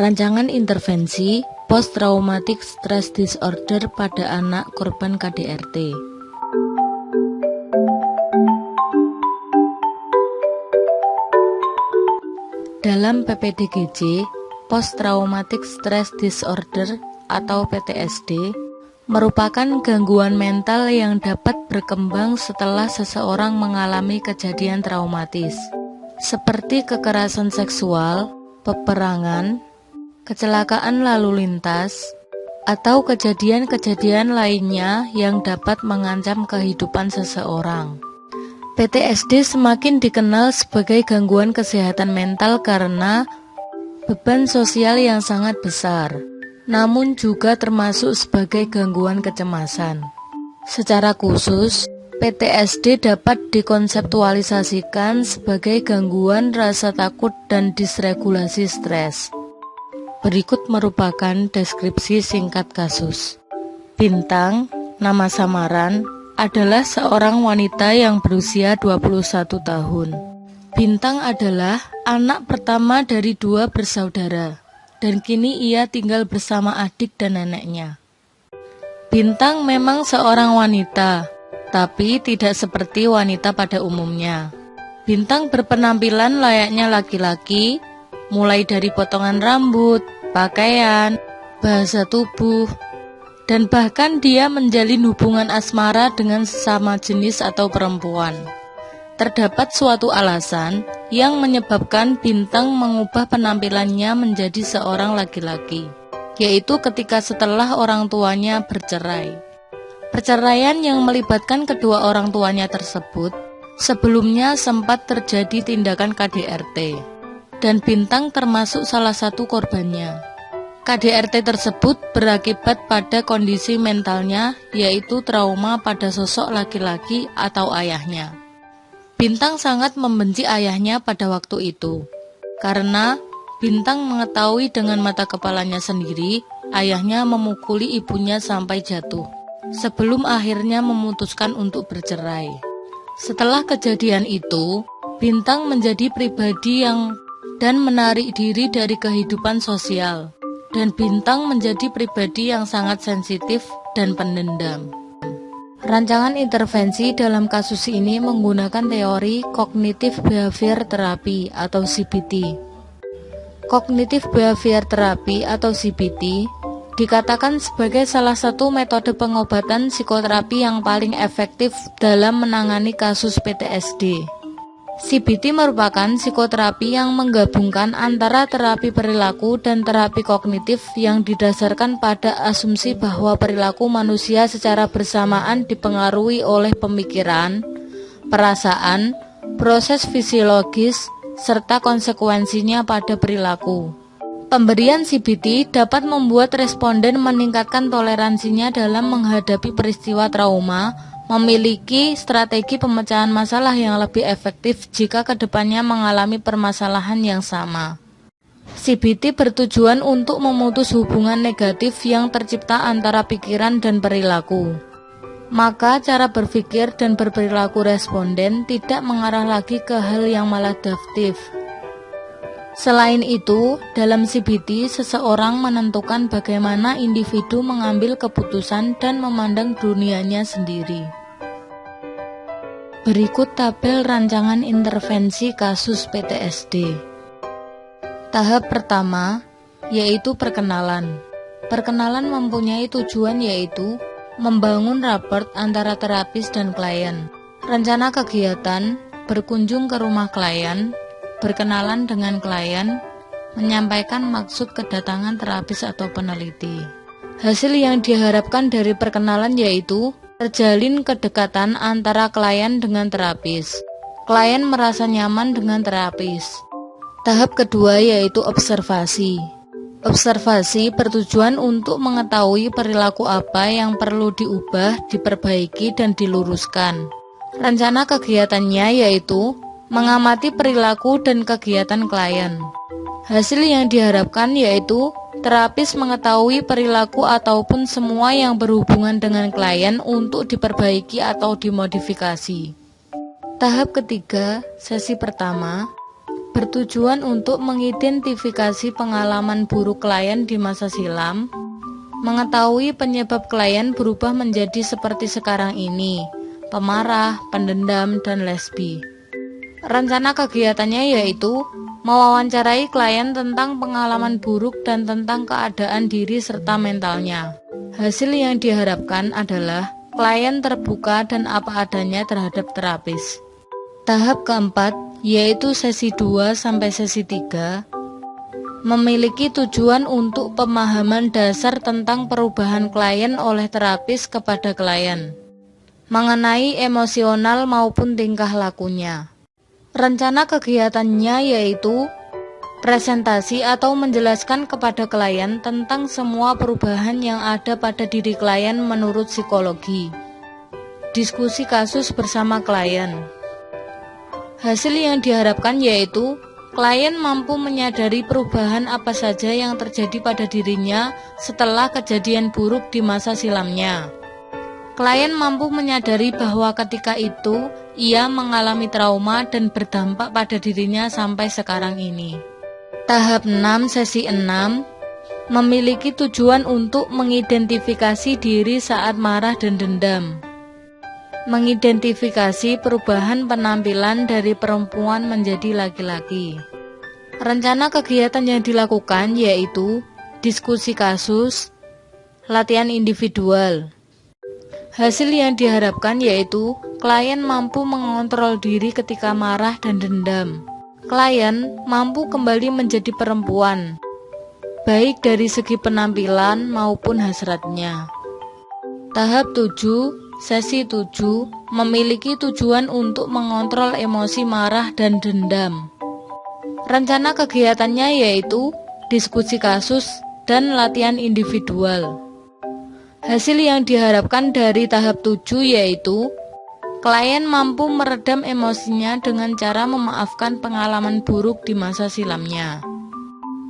Rancangan intervensi post-traumatic stress disorder pada anak korban KDRT. Dalam PPDGJ, post-traumatic stress disorder atau PTSD merupakan gangguan mental yang dapat berkembang setelah seseorang mengalami kejadian traumatis, seperti kekerasan seksual, peperangan, kecelakaan lalu lintas, atau kejadian-kejadian lainnya yang dapat mengancam kehidupan seseorang. PTSD semakin dikenal sebagai gangguan kesehatan mental karena beban sosial yang sangat besar, namun juga termasuk sebagai gangguan kecemasan. Secara khusus, PTSD dapat dikonseptualisasikan sebagai gangguan rasa takut dan disregulasi stres. Berikut merupakan deskripsi singkat kasus. Bintang, nama samaran, adalah seorang wanita yang berusia 21 tahun. Bintang adalah anak pertama dari 2 bersaudara, dan kini ia tinggal bersama adik dan neneknya. Bintang memang seorang wanita, tapi tidak seperti wanita pada umumnya. Bintang berpenampilan layaknya laki-laki, mulai dari potongan rambut, pakaian, bahasa tubuh, dan bahkan dia menjalin hubungan asmara dengan sesama jenis atau perempuan. Terdapat suatu alasan yang menyebabkan Bintang mengubah penampilannya menjadi seorang laki-laki, yaitu ketika setelah orang tuanya bercerai. Perceraian yang melibatkan kedua orang tuanya tersebut sebelumnya sempat terjadi tindakan KDRT, dan Bintang termasuk salah satu korbannya. KDRT tersebut berakibat pada kondisi mentalnya, yaitu trauma pada sosok laki-laki atau ayahnya. Bintang sangat membenci ayahnya pada waktu itu, karena Bintang mengetahui dengan mata kepalanya sendiri, ayahnya memukuli ibunya sampai jatuh, sebelum akhirnya memutuskan untuk bercerai. Setelah kejadian itu, Bintang menjadi pribadi yang dan menarik diri dari kehidupan sosial, dan Bintang menjadi pribadi yang sangat sensitif dan pendendam. Rancangan intervensi dalam kasus ini menggunakan teori Cognitive Behavior Therapy atau CBT. Cognitive Behavior Therapy atau CBT dikatakan sebagai salah satu metode pengobatan psikoterapi yang paling efektif dalam menangani kasus PTSD. CBT merupakan psikoterapi yang menggabungkan antara terapi perilaku dan terapi kognitif yang didasarkan pada asumsi bahwa perilaku manusia secara bersamaan dipengaruhi oleh pemikiran, perasaan, proses fisiologis, serta konsekuensinya pada perilaku. Pemberian CBT dapat membuat responden meningkatkan toleransinya dalam menghadapi peristiwa trauma, memiliki strategi pemecahan masalah yang lebih efektif jika kedepannya mengalami permasalahan yang sama. CBT bertujuan untuk memutus hubungan negatif yang tercipta antara pikiran dan perilaku. Maka cara berpikir dan berperilaku responden tidak mengarah lagi ke hal yang maladaptif. Selain itu, dalam CBT, seseorang menentukan bagaimana individu mengambil keputusan dan memandang dunianya sendiri. Berikut tabel rancangan intervensi kasus PTSD. Tahap pertama, yaitu perkenalan. Perkenalan mempunyai tujuan yaitu membangun rapport antara terapis dan klien. Rencana kegiatan, berkunjung ke rumah klien, berkenalan dengan klien, menyampaikan maksud kedatangan terapis atau peneliti. Hasil yang diharapkan dari perkenalan yaitu terjalin kedekatan antara klien dengan terapis. Klien merasa nyaman dengan terapis. Tahap kedua yaitu observasi. Observasi bertujuan untuk mengetahui perilaku apa yang perlu diubah, diperbaiki, dan diluruskan. Rencana kegiatannya yaitu mengamati perilaku dan kegiatan klien. Hasil yang diharapkan yaitu terapis mengetahui perilaku ataupun semua yang berhubungan dengan klien untuk diperbaiki atau dimodifikasi. Tahap ketiga, sesi pertama, bertujuan untuk mengidentifikasi pengalaman buruk klien di masa silam, mengetahui penyebab klien berubah menjadi seperti sekarang ini, pemarah, pendendam, dan lesbi. Rencana kegiatannya yaitu mewawancarai klien tentang pengalaman buruk dan tentang keadaan diri serta mentalnya. Hasil yang diharapkan adalah klien terbuka dan apa adanya terhadap terapis. Tahap keempat, yaitu sesi 2 sampai sesi 3, memiliki tujuan untuk pemahaman dasar tentang perubahan klien oleh terapis kepada klien, mengenai emosional maupun tingkah lakunya. Rencana kegiatannya yaitu presentasi atau menjelaskan kepada klien tentang semua perubahan yang ada pada diri klien menurut psikologi. Diskusi kasus bersama klien. Hasil yang diharapkan yaitu klien mampu menyadari perubahan apa saja yang terjadi pada dirinya setelah kejadian buruk di masa silamnya. Klien mampu menyadari bahwa ketika itu ia mengalami trauma dan berdampak pada dirinya sampai sekarang ini. Tahap 6 sesi 6 memiliki tujuan untuk mengidentifikasi diri saat marah dan dendam. Mengidentifikasi perubahan penampilan dari perempuan menjadi laki-laki. Rencana kegiatan yang dilakukan yaitu diskusi kasus, latihan individual. Hasil yang diharapkan yaitu klien mampu mengontrol diri ketika marah dan dendam. Klien mampu kembali menjadi perempuan, baik dari segi penampilan maupun hasratnya. Tahap 7 Sesi 7 memiliki tujuan untuk mengontrol emosi marah dan dendam. Rencana kegiatannya yaitu diskusi kasus dan latihan individual. Hasil yang diharapkan dari tahap 7 yaitu klien mampu meredam emosinya dengan cara memaafkan pengalaman buruk di masa silamnya.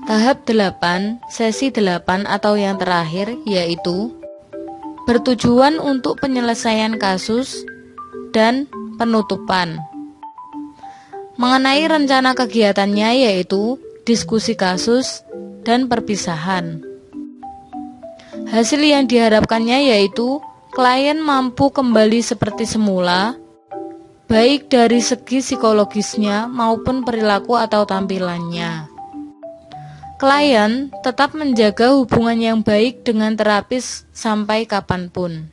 Tahap 8, sesi 8 atau yang terakhir yaitu bertujuan untuk penyelesaian kasus dan penutupan. Mengenai rencana kegiatannya yaitu diskusi kasus dan perpisahan. Hasil yang diharapkannya yaitu klien mampu kembali seperti semula, baik dari segi psikologisnya maupun perilaku atau tampilannya. Klien tetap menjaga hubungan yang baik dengan terapis sampai kapanpun.